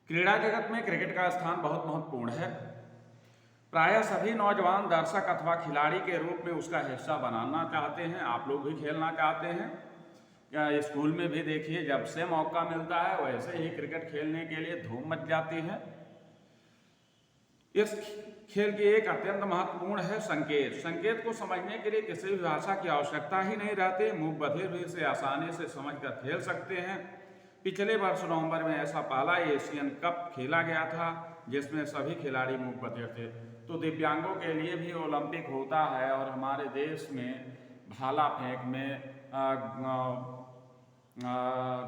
क्रीड़ा जगत में क्रिकेट का स्थान बहुत महत्वपूर्ण है। प्रायः सभी नौजवान दर्शक अथवा खिलाड़ी के रूप में उसका हिस्सा बनाना चाहते हैं। आप लोग भी खेलना चाहते हैं। या स्कूल में भी देखिए, जब से मौका मिलता है वैसे ही क्रिकेट खेलने के लिए धूम मच जाती है। इस खेल की एक अत्यंत महत्वपूर्ण है संकेत। संकेत को समझने के लिए किसी भी भाषा की आवश्यकता ही नहीं रहती। मूक बधिर भी इसे आसानी से समझकर खेल सकते हैं। पिछले वर्ष नवंबर में ऐसा पहला एशियन कप खेला गया था जिसमें सभी खिलाड़ी मूक बधिर थे। तो दिव्यांगों के लिए भी ओलंपिक होता है और हमारे देश में भाला फेंक में,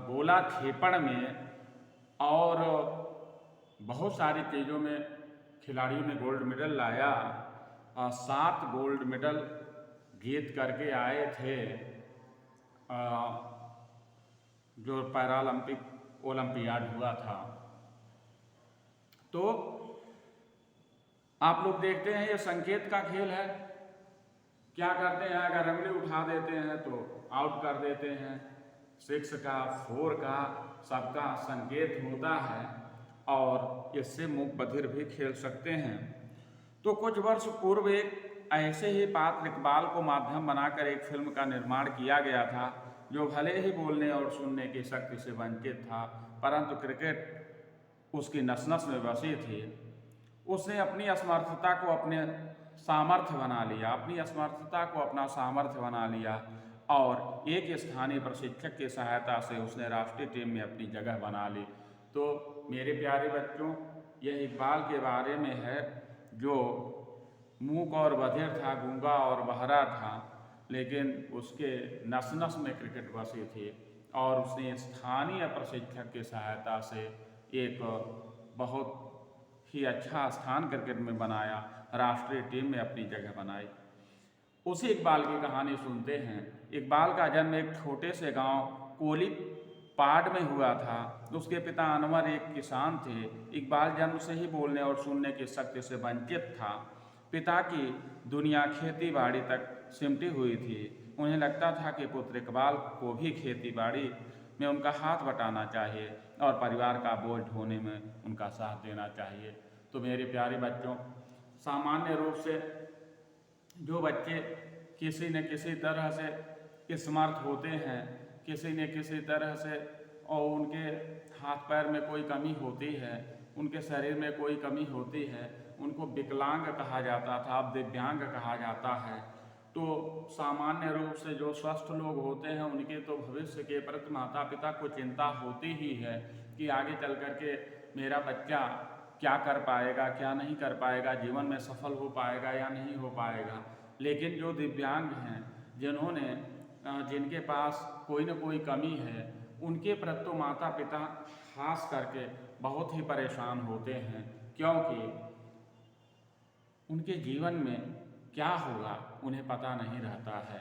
गोला खेपड़ में और बहुत सारी चीज़ों में खिलाड़ियों ने गोल्ड मेडल लाया। 7 गोल्ड मेडल जीत करके आए थे जो पैरालंपिक ओलंपियाड हुआ था। तो आप लोग देखते हैं ये संकेत का खेल है। क्या करते हैं, अगर अंगली उठा देते हैं तो आउट कर देते हैं। 6 का 4 का सबका संकेत होता है और इससे मूक बधिर भी खेल सकते हैं। तो कुछ वर्ष पूर्व एक ऐसे ही पात्र इकबाल को माध्यम बनाकर एक फिल्म का निर्माण किया गया था जो भले ही बोलने और सुनने की शक्ति से वंचित था, परंतु क्रिकेट उसकी नस नस में बसी थी। उसने अपनी असमर्थता को अपने सामर्थ्य बना लिया, अपनी असमर्थता को अपना सामर्थ्य बना लिया और एक स्थानीय प्रशिक्षक की सहायता से उसने राष्ट्रीय टीम में अपनी जगह बना ली। तो मेरे प्यारे बच्चों, यह इकबाल के बारे में है जो मूक और बधिर था, गूंगा और बहरा था, लेकिन उसके नस नस में क्रिकेट बसी थी और उसने स्थानीय प्रशिक्षक की सहायता से एक बहुत ही अच्छा स्थान क्रिकेट में बनाया, राष्ट्रीय टीम में अपनी जगह बनाई। उसी इकबाल की कहानी सुनते हैं। इकबाल का जन्म एक छोटे से गांव कोलीपाड में हुआ था। उसके पिता अनवर एक किसान थे। इकबाल जन्म से ही बोलने और सुनने की शक्ति से वंचित था। पिता की दुनिया खेती बाड़ी तक सिमटी हुई थी। उन्हें लगता था कि पुत्र इकबाल को भी खेती बाड़ी में उनका हाथ बटाना चाहिए और परिवार का बोझ ढोने में उनका साथ देना चाहिए। तो मेरे प्यारे बच्चों, सामान्य रूप से जो बच्चे किसी न किसी तरह से समर्थ होते हैं, किसी न किसी तरह से, और उनके हाथ पैर में कोई कमी होती है, उनके शरीर में कोई कमी होती है, उनको विकलांग कहा जाता था, अब दिव्यांग कहा जाता है। तो सामान्य रूप से जो स्वस्थ लोग होते हैं उनके तो भविष्य के प्रति माता पिता को चिंता होती ही है कि आगे चल कर के मेरा बच्चा क्या कर पाएगा, क्या नहीं कर पाएगा, जीवन में सफल हो पाएगा या नहीं हो पाएगा। लेकिन जो दिव्यांग हैं, जिनके पास कोई न कोई कमी है, उनके प्रति तो माता पिता खास करके बहुत ही परेशान होते हैं, क्योंकि उनके जीवन में क्या होगा उन्हें पता नहीं रहता है।